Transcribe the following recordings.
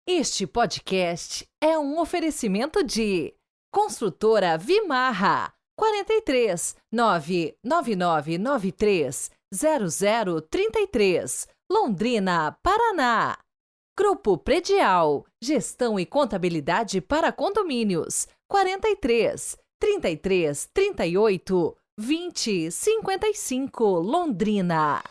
Este podcast é um oferecimento de Construtora Vimarra 43 99993 0033, Londrina, Paraná. Grupo Predial, Gestão e Contabilidade para Condomínios 43 33 38 20 55, Londrina.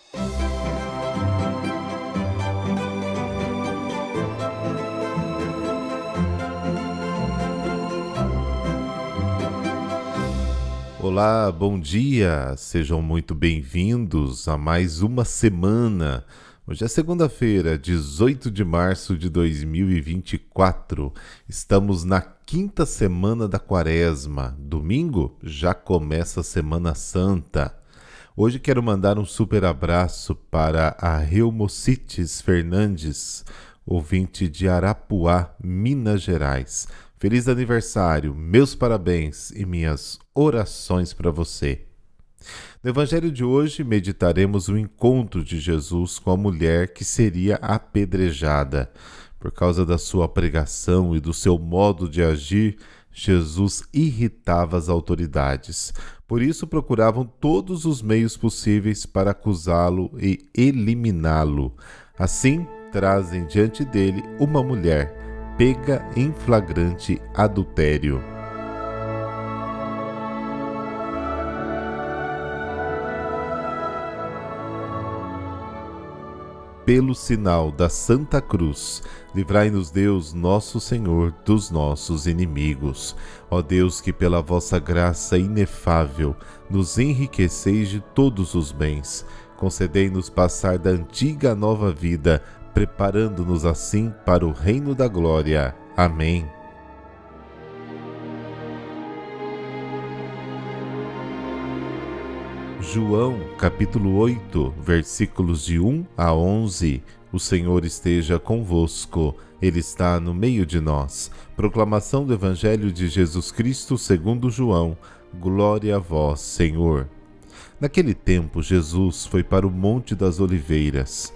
Olá, bom dia, sejam muito bem-vindos a mais uma semana. Hoje é segunda-feira, 18 de março de 2024. Estamos na quinta semana da Quaresma. Domingo já começa a Semana Santa. Hoje quero mandar um super abraço para a Reumocites Fernandes, ouvinte de Arapuá, Minas Gerais. Feliz aniversário, meus parabéns e minhas orações para você. No Evangelho de hoje, meditaremos o encontro de Jesus com a mulher que seria apedrejada. Por causa da sua pregação e do seu modo de agir, Jesus irritava as autoridades. Por isso, procuravam todos os meios possíveis para acusá-lo e eliminá-lo. Assim, trazem diante dele uma mulher pega em flagrante adultério. Pelo sinal da Santa Cruz, livrai-nos Deus, nosso Senhor, dos nossos inimigos. Ó Deus, que pela vossa graça inefável nos enriqueceis de todos os bens, concedei-nos passar da antiga à nova vida, preparando-nos assim para o reino da glória. Amém. João, capítulo 8, versículos de 1 a 11. O Senhor esteja convosco, Ele está no meio de nós. Proclamação do Evangelho de Jesus Cristo segundo João. Glória a vós, Senhor. Naquele tempo, Jesus foi para o Monte das Oliveiras.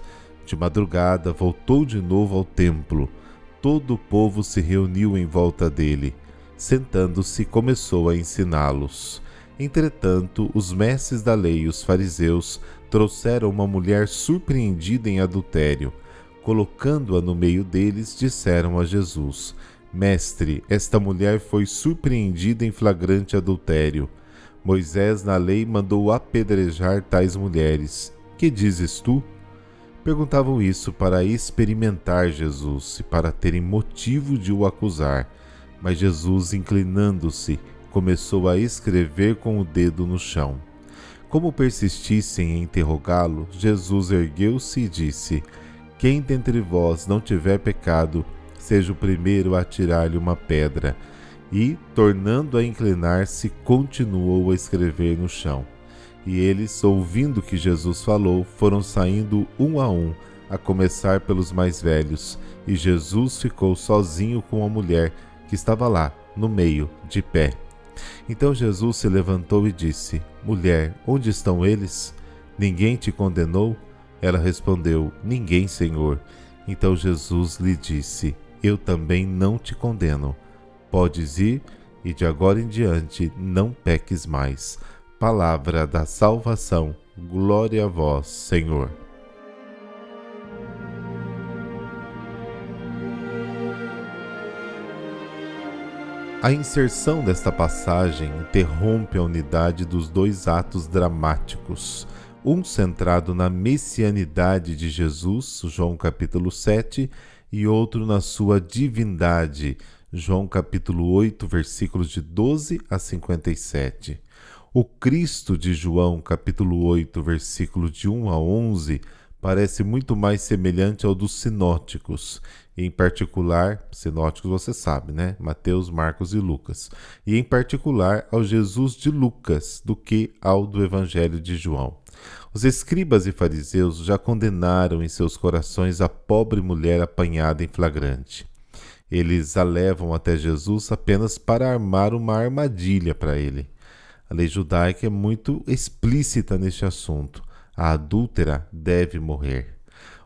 De madrugada, voltou de novo ao templo. Todo o povo se reuniu em volta dele. Sentando-se, começou a ensiná-los. Entretanto, os mestres da lei e os fariseus trouxeram uma mulher surpreendida em adultério. Colocando-a no meio deles, disseram a Jesus: Mestre, esta mulher foi surpreendida em flagrante adultério. Moisés na lei mandou apedrejar tais mulheres. Que dizes tu? Perguntavam isso para experimentar Jesus e para terem motivo de o acusar. Mas Jesus, inclinando-se, começou a escrever com o dedo no chão. Como persistissem em interrogá-lo, Jesus ergueu-se e disse: Quem dentre vós não tiver pecado, seja o primeiro a atirar-lhe uma pedra. E, tornando a inclinar-se, continuou a escrever no chão. E eles, ouvindo que Jesus falou, foram saindo um, a começar pelos mais velhos, e Jesus ficou sozinho com a mulher que estava lá, no meio, de pé. Então Jesus se levantou e disse: Mulher, onde estão eles? Ninguém te condenou? Ela respondeu: Ninguém, Senhor. Então Jesus lhe disse: Eu também não te condeno. Podes ir, e de agora em diante não peques mais. Palavra da salvação, glória a vós, Senhor. A inserção desta passagem interrompe a unidade dos dois atos dramáticos, um centrado na messianidade de Jesus, João capítulo 7, e outro na sua divindade, João capítulo 8, versículos de 12 a 57. O Cristo de João, capítulo 8, versículo de 1 a 11, parece muito mais semelhante ao dos sinóticos, em particular, sinóticos você sabe, né? Mateus, Marcos e Lucas, e em particular ao Jesus de Lucas, do que ao do Evangelho de João. Os escribas e fariseus já condenaram em seus corações a pobre mulher apanhada em flagrante. Eles a levam até Jesus apenas para armar uma armadilha para ele. A lei judaica é muito explícita neste assunto. A adúltera deve morrer.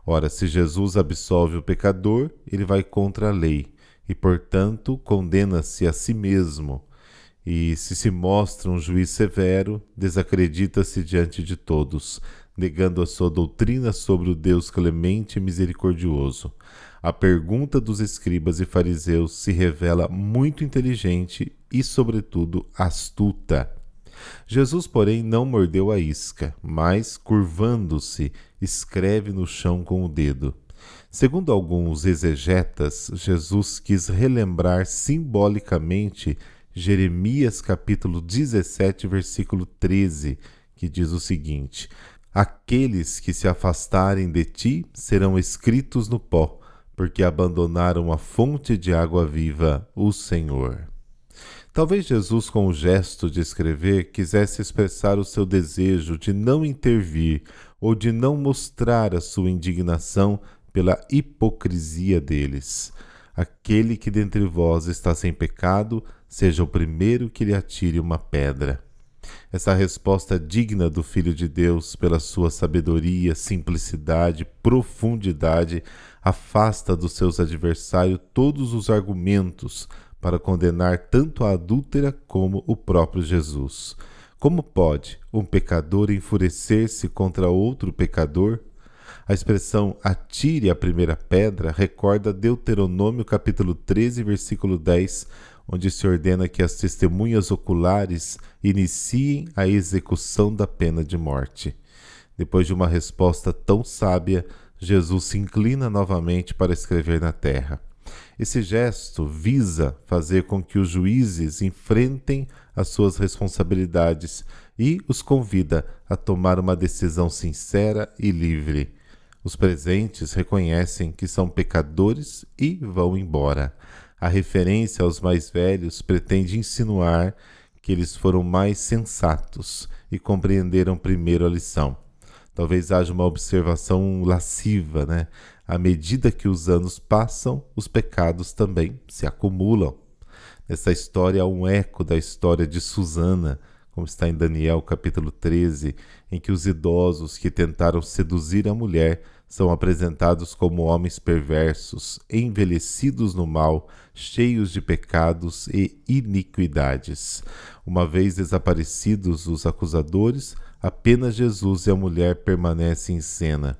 Ora, se Jesus absolve o pecador, ele vai contra a lei e, portanto, condena-se a si mesmo. E se mostra um juiz severo, desacredita-se diante de todos, negando a sua doutrina sobre o Deus clemente e misericordioso. A pergunta dos escribas e fariseus se revela muito inteligente e, sobretudo, astuta. Jesus, porém, não mordeu a isca, mas, curvando-se, escreve no chão com o dedo. Segundo alguns exegetas, Jesus quis relembrar simbolicamente Jeremias capítulo 17, versículo 13, que diz o seguinte: aqueles que se afastarem de ti serão escritos no pó, porque abandonaram a fonte de água viva, o Senhor. Talvez Jesus, com o gesto de escrever, quisesse expressar o seu desejo de não intervir ou de não mostrar a sua indignação pela hipocrisia deles. Aquele que dentre vós está sem pecado, seja o primeiro que lhe atire uma pedra. Essa resposta digna do Filho de Deus, pela sua sabedoria, simplicidade, profundidade, afasta dos seus adversários todos os argumentos para condenar tanto a adúltera como o próprio Jesus. Como pode um pecador enfurecer-se contra outro pecador? A expressão atire a primeira pedra recorda Deuteronômio capítulo 13, versículo 10, onde se ordena que as testemunhas oculares iniciem a execução da pena de morte. Depois de uma resposta tão sábia, Jesus se inclina novamente para escrever na terra. Esse gesto visa fazer com que os juízes enfrentem as suas responsabilidades e os convida a tomar uma decisão sincera e livre. Os presentes reconhecem que são pecadores e vão embora. A referência aos mais velhos pretende insinuar que eles foram mais sensatos e compreenderam primeiro a lição. Talvez haja uma observação lasciva, né? À medida que os anos passam, os pecados também se acumulam. Nessa história há um eco da história de Susana, como está em Daniel capítulo 13, em que os idosos que tentaram seduzir a mulher são apresentados como homens perversos, envelhecidos no mal, cheios de pecados e iniquidades. Uma vez desaparecidos os acusadores, apenas Jesus e a mulher permanecem em cena.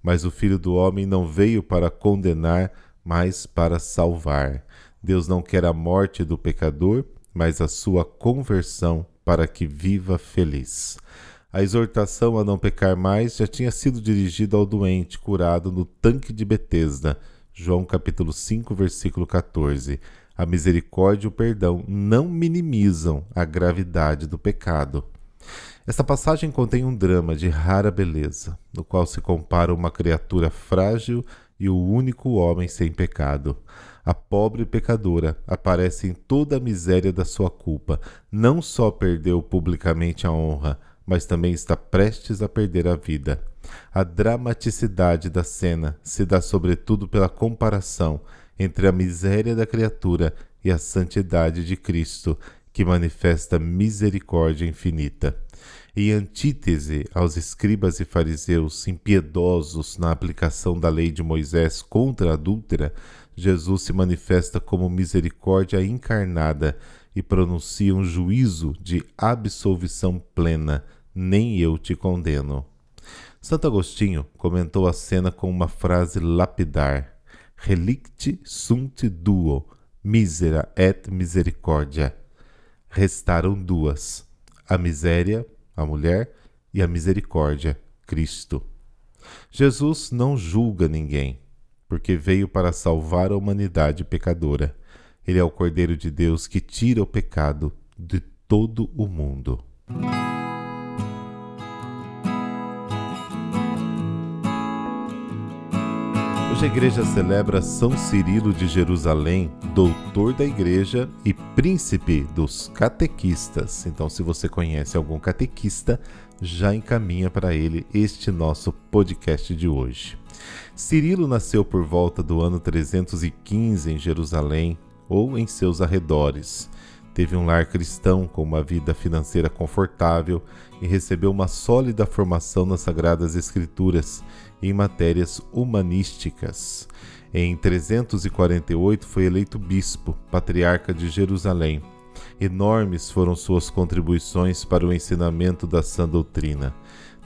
Mas o Filho do Homem não veio para condenar, mas para salvar. Deus não quer a morte do pecador, mas a sua conversão para que viva feliz. A exortação a não pecar mais já tinha sido dirigida ao doente curado no tanque de Betesda, João capítulo 5, versículo 14. A misericórdia e o perdão não minimizam a gravidade do pecado. Esta passagem contém um drama de rara beleza, no qual se compara uma criatura frágil e o único homem sem pecado. A pobre pecadora aparece em toda a miséria da sua culpa. Não só perdeu publicamente a honra, mas também está prestes a perder a vida. A dramaticidade da cena se dá sobretudo pela comparação entre a miséria da criatura e a santidade de Cristo, que manifesta misericórdia infinita. Em antítese aos escribas e fariseus impiedosos na aplicação da lei de Moisés contra a adúltera, Jesus se manifesta como misericórdia encarnada e pronuncia um juízo de absolvição plena: nem eu te condeno. Santo Agostinho comentou a cena com uma frase lapidar: relicti sunt duo, misera et misericordia. Restaram duas: a miséria, a mulher, e a misericórdia, Cristo. Jesus não julga ninguém, porque veio para salvar a humanidade pecadora. Ele é o Cordeiro de Deus que tira o pecado de todo o mundo. Hoje a igreja celebra São Cirilo de Jerusalém, doutor da igreja e príncipe dos catequistas. Então, se você conhece algum catequista, já encaminha para ele este nosso podcast de hoje. Cirilo nasceu por volta do ano 315 em Jerusalém ou em seus arredores. Teve um lar cristão com uma vida financeira confortável e recebeu uma sólida formação nas Sagradas Escrituras, em matérias humanísticas. Em 348 foi eleito bispo, patriarca de Jerusalém. Enormes foram suas contribuições para o ensinamento da sã doutrina.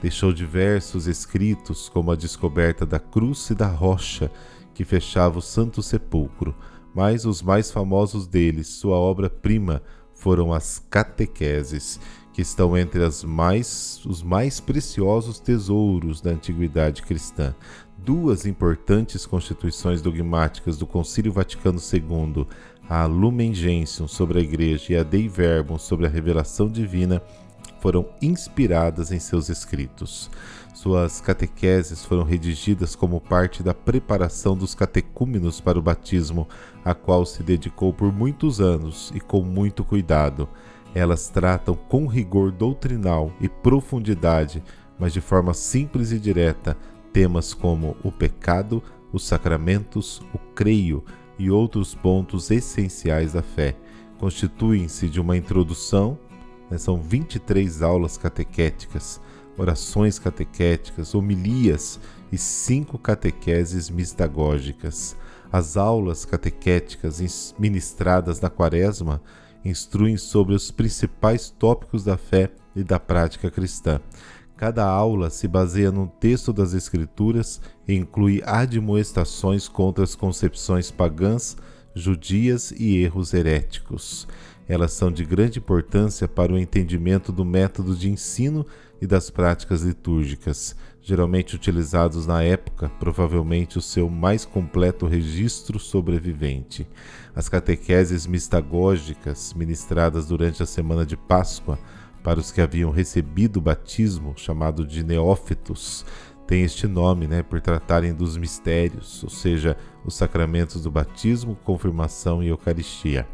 Deixou diversos escritos, como a descoberta da cruz e da rocha que fechava o Santo Sepulcro, mas os mais famosos deles, sua obra-prima, foram as catequeses, que estão entre os mais preciosos tesouros da antiguidade cristã. Duas importantes constituições dogmáticas do Concílio Vaticano II, a Lumen Gentium sobre a Igreja e a Dei Verbum sobre a revelação divina, foram inspiradas em seus escritos. Suas catequeses foram redigidas como parte da preparação dos catecúmenos para o batismo, a qual se dedicou por muitos anos e com muito cuidado. Elas tratam com rigor doutrinal e profundidade, mas de forma simples e direta, temas como o pecado, os sacramentos, o creio e outros pontos essenciais da fé. Constituem-se de uma introdução, são 23 aulas catequéticas, orações catequéticas, homilias e 5 catequeses mistagógicas. As aulas catequéticas ministradas na Quaresma instruem sobre os principais tópicos da fé e da prática cristã. Cada aula se baseia num texto das Escrituras e inclui admoestações contra as concepções pagãs, judias e erros heréticos. Elas são de grande importância para o entendimento do método de ensino e das práticas litúrgicas, geralmente utilizados na época, provavelmente o seu mais completo registro sobrevivente. As catequeses mistagógicas, ministradas durante a semana de Páscoa, para os que haviam recebido o batismo, chamado de neófitos, tem este nome, por tratarem dos mistérios, ou seja, os sacramentos do batismo, confirmação e Eucaristia.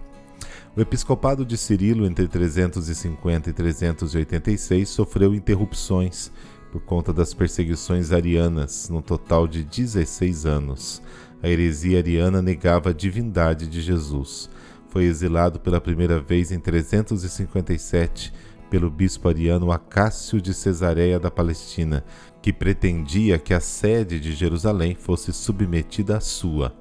O episcopado de Cirilo, entre 350 e 386, sofreu interrupções por conta das perseguições arianas, num total de 16 anos. A heresia ariana negava a divindade de Jesus. Foi exilado pela primeira vez em 357 pelo bispo ariano Acácio de Cesareia da Palestina, que pretendia que a sede de Jerusalém fosse submetida à sua.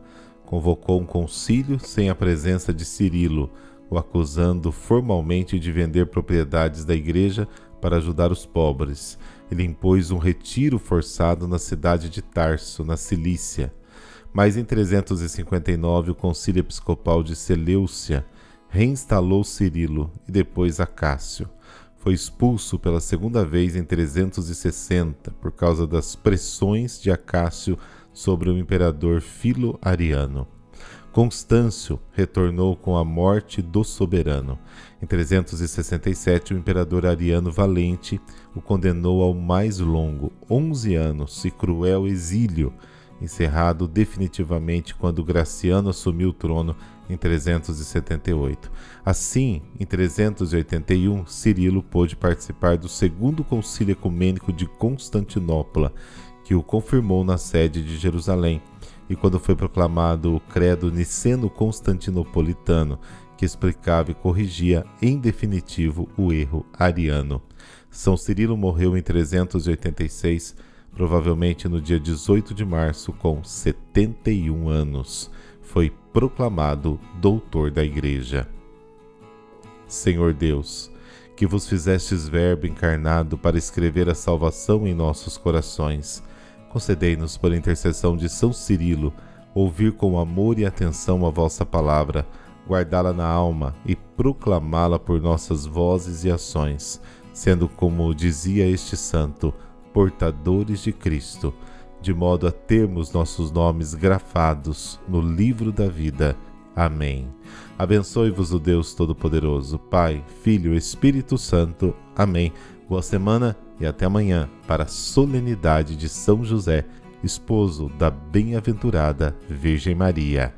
Convocou um concílio sem a presença de Cirilo, o acusando formalmente de vender propriedades da igreja para ajudar os pobres. Ele impôs um retiro forçado na cidade de Tarso, na Cilícia. Mas em 359, o concílio episcopal de Seleucia reinstalou Cirilo e depois Acácio. Foi expulso pela segunda vez em 360 por causa das pressões de Acácio sobre o imperador Filo-Ariano. Constâncio retornou com a morte do soberano. Em 367, o imperador Ariano Valente o condenou ao mais longo, 11 anos e cruel exílio, encerrado definitivamente quando Graciano assumiu o trono em 378. Assim, em 381, Cirilo pôde participar do Segundo Concílio Ecumênico de Constantinopla, que o confirmou na sede de Jerusalém, e quando foi proclamado o Credo Niceno-Constantinopolitano, que explicava e corrigia em definitivo o erro ariano. São Cirilo morreu em 386, provavelmente no dia 18 de março, com 71 anos. Foi proclamado doutor da Igreja. Senhor Deus, que vos fizestes Verbo encarnado para escrever a salvação em nossos corações, concedei-nos, por intercessão de São Cirilo, ouvir com amor e atenção a vossa palavra, guardá-la na alma e proclamá-la por nossas vozes e ações, sendo, como dizia este santo, portadores de Cristo, de modo a termos nossos nomes grafados no livro da vida. Amém. Abençoe-vos o Deus Todo-Poderoso, Pai, Filho e Espírito Santo. Amém. Boa semana e até amanhã para a solenidade de São José, esposo da bem-aventurada Virgem Maria.